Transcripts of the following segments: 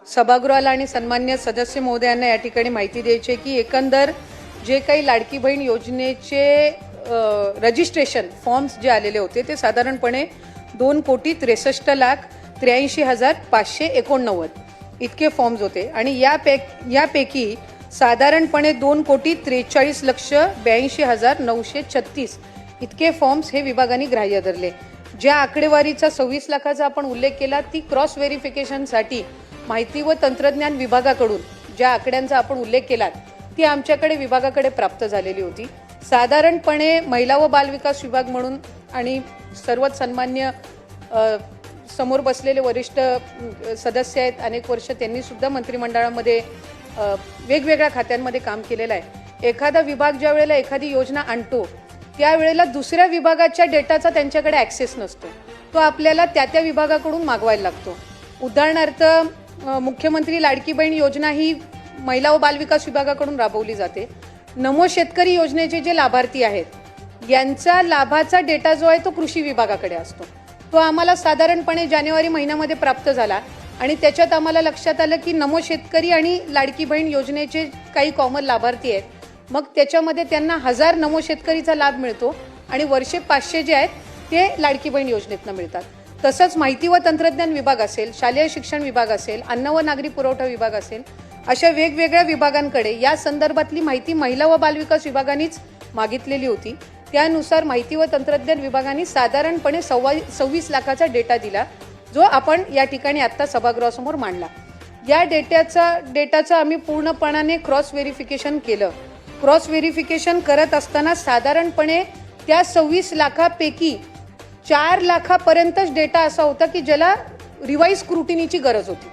सभागृहाला आणि सन्मान्य सदस्य महोदयांना या ठिकाणी माहिती द्यायची आहे की एकंदर जे काही लाडकी बहीण योजनेचे रजिस्ट्रेशन फॉर्म्स जे आलेले होते ते साधारणपणे 2,63,83,589 इतके फॉर्म्स होते आणि यापैकी साधारणपणे 2,43,82,936 इतके फॉर्म्स हे विभागाने ग्राह्य धरले। ज्या आकडेवारीचा 26 लाखाचा आपण उल्लेख केला ती क्रॉस व्हेरिफिकेशनसाठी माहिती व तंत्रज्ञान विभागाकडून ज्या आकड्यांचा आपण उल्लेख केला ती आमच्याकडे विभागाकडे प्राप्त झालेली होती। साधारणपणे महिला व बालविकास विभाग म्हणून आणि सर्वच सन्मान्य समोर बसलेले वरिष्ठ सदस्य आहेत, अनेक वर्ष त्यांनी सुद्धा मंत्रिमंडळामध्ये वेगवेगळ्या खात्यांमध्ये काम केलेलं आहे। एखादा विभाग ज्या वेळेला एखादी योजना आणतो त्यावेळेला दुसऱ्या विभागाच्या डेटाचा त्यांच्याकडे ॲक्सेस नसतो, तो आपल्याला त्या विभागाकडून मागवायला लागतो। उदाहरणार्थ मुख्यमंत्री लाडकी बहीण योजना ही महिला व बालविकास विभागाकडून राबवली जाते। नमो शेतकरी योजनेचे जे लाभार्थी आहेत यांचा लाभाचा डेटा जो आहे तो कृषी विभागाकडे असतो, तो आम्हाला साधारणपणे जानेवारी महिन्यामध्ये प्राप्त झाला आणि त्याच्यात आम्हाला लक्षात आलं की नमो शेतकरी आणि लाडकी बहीण योजनेचे काही कॉमन लाभार्थी आहेत, मग त्याच्यामध्ये त्यांना 1000 नमो शेतकरीचा लाभ मिळतो आणि वर्षे 500 जे आहेत ते लाडकी बहीण योजनेतनं मिळतात। तसंच माहिती व तंत्रज्ञान विभाग असेल, शालेय शिक्षण विभाग असेल, अन्न व नागरी पुरवठा विभाग असेल, अशा वेगवेगळ्या विभागांकडे या संदर्भातली माहिती महिला व बालविकास विभागानेच मागितलेली होती। त्यानुसार माहिती व तंत्रज्ञान विभागाने साधारणपणे 26 लाखाचा डेटा दिला, जो आपण या ठिकाणी आत्ता सभागृहासमोर मांडला। या डेटाचं आम्ही पूर्णपणाने क्रॉस व्हेरिफिकेशन केलं। क्रॉस व्हेरिफिकेशन करत असताना साधारणपणे त्या 26 लाखापैकी 4 लाखापर्यंतच डेटा असा होता की ज्याला रिवाइज स्क्रुटिनीची गरज होती।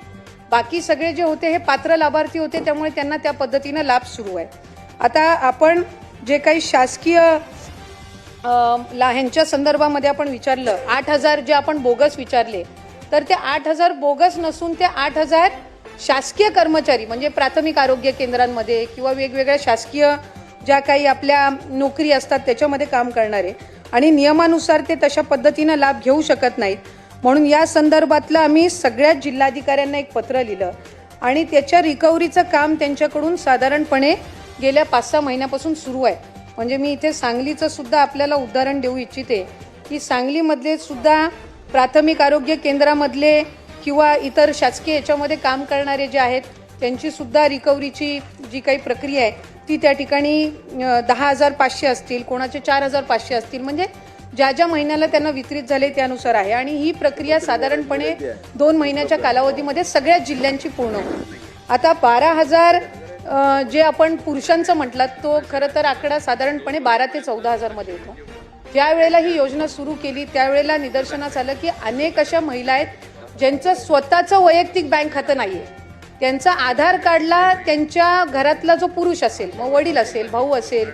बाकी सगळे जे होते हे पात्र लाभार्थी होते, त्यामुळे त्यांना त्या पद्धतीनं लाभ सुरू आहे। आता आपण जे काही शासकीय ह्यांच्या संदर्भामध्ये आपण विचारलं 8,000 जे आपण बोगस विचारले, तर ते 8,000 बोगस नसून ते 8,000 शासकीय कर्मचारी म्हणजे प्राथमिक आरोग्य केंद्रांमध्ये किंवा वेगवेगळ्या शासकीय ज्या काही आपल्या नोकरी असतात त्याच्यामध्ये काम करणारे आणि नियमानुसार ते तशा पद्धतीनं लाभ घेऊ शकत नाहीत। म्हणून या संदर्भातलं आम्ही सगळ्याच जिल्हाधिकाऱ्यांना एक पत्र लिहिलं आणि त्याच्या रिकव्हरीचं काम त्यांच्याकडून साधारणपणे गेल्या 5-6 महिन्यापासून सुरू आहे। म्हणजे मी इथे सांगलीचं सुद्धा आपल्याला उदाहरण देऊ इच्छिते की सांगलीमधले सुद्धा प्राथमिक आरोग्य केंद्रामधले किंवा इतर शासकीय याच्यामध्ये काम करणारे जे आहेत त्यांची सुद्धा रिकव्हरीची जी काही प्रक्रिया आहे ती त्या ठिकाणी 10,500 असतील, कोणाचे 4,500 असतील, म्हणजे ज्या महिन्याला त्यांना वितरित झाले त्यानुसार आहे आणि ही प्रक्रिया साधारणपणे 2 महिन्याच्या कालावधीमध्ये सगळ्याच जिल्ह्यांची पूर्ण होईल। आता 12,000 जे आपण पुरुषांचं म्हटलं तो खरं तर आकडा साधारणपणे 12 ते 14,000 मध्ये येतो। ज्या वेळेला ही योजना सुरू केली त्यावेळेला निदर्शनास आलं की अनेक अशा महिला आहेत ज्यांचं स्वतःचं वैयक्तिक बँक खातं नाही आहे, त्यांचा आधार कार्डला त्यांच्या घरातला जो पुरुष असेल, मग वडील असेल, भाऊ असेल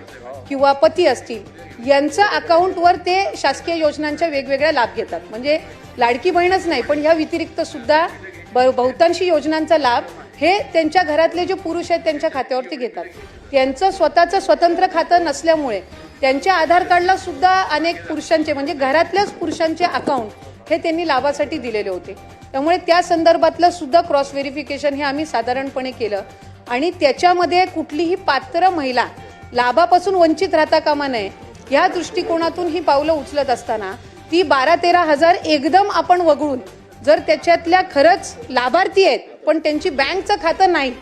किंवा पती असतील, यांच्या अकाउंटवर ते शासकीय योजनांच्या वेगवेगळ्या लाभ घेतात। म्हणजे लाडकी बहीणच नाही पण ह्या व्यतिरिक्त सुद्धा बहुतांशी योजनांचा लाभ हे त्यांच्या घरातले जे पुरुष आहेत त्यांच्या खात्यावरती घेतात। त्यांचं स्वतःचं स्वतंत्र खातं नसल्यामुळे त्यांच्या आधार कार्डला सुद्धा अनेक पुरुषांचे म्हणजे घरातल्याच पुरुषांचे अकाउंट हे त्यांनी लाभासाठी दिलेले होते। त्यामुळे त्या संदर्भातलं सुद्धा क्रॉस व्हेरिफिकेशन हे आम्ही साधारणपणे केलं आणि त्याच्यामध्ये कुठलीही पात्र महिला लाभापासून वंचित राहता कामा नये या दृष्टिकोनातून ही पावलं उचलत असताना ती 12-13 हजार एकदम आपण वगळून जर त्याच्यातल्या खरंच लाभार्थी आहेत पण त्यांची बँकचं खातं नाही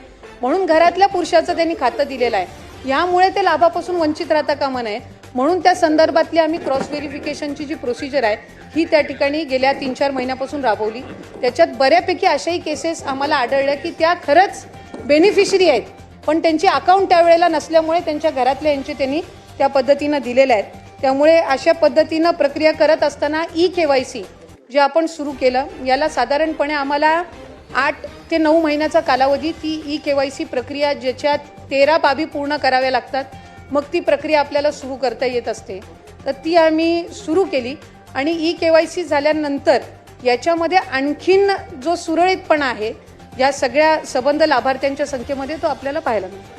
म्हणून घरातल्या पुरुषाचं त्यांनी खातं दिलेलं आहे, यामुळे ते लाभापासून वंचित राहता कामा नये म्हणून त्या संदर्भातली आम्ही क्रॉस व्हेरिफिकेशनची जी प्रोसिजर आहे ही त्या ठिकाणी गेल्या 3-4 महिन्यापासून राबवली। त्याच्यात बऱ्यापैकी अशाही केसेस आम्हाला आढळल्या की त्या खरंच बेनिफिशरी आहेत पण त्यांची अकाउंट त्यावेळेला नसल्यामुळे त्यांच्या घरातल्या यांचे त्यांनी त्या पद्धतीनं दिलेल्या आहेत। त्यामुळे अशा पद्धतीनं प्रक्रिया करत असताना KYC जे आपण सुरू केलं याला साधारणपणे आम्हाला 8 ते 9 महिन्याचा कालावधी ती KYC प्रक्रिया ज्याच्यात 13 बाबी पूर्ण कराव्या लागतात मग ती प्रक्रिया आपल्याला सुरू करता येत असते, तर ती आम्ही सुरू केली आणि KYC झाल्यानंतर याच्यामध्ये आणखीन जो सुरळीतपणा आहे या सगळ्या सबंध लाभार्थ्यांच्या संख्येमध्ये तो आपल्याला पाहायला मिळतो।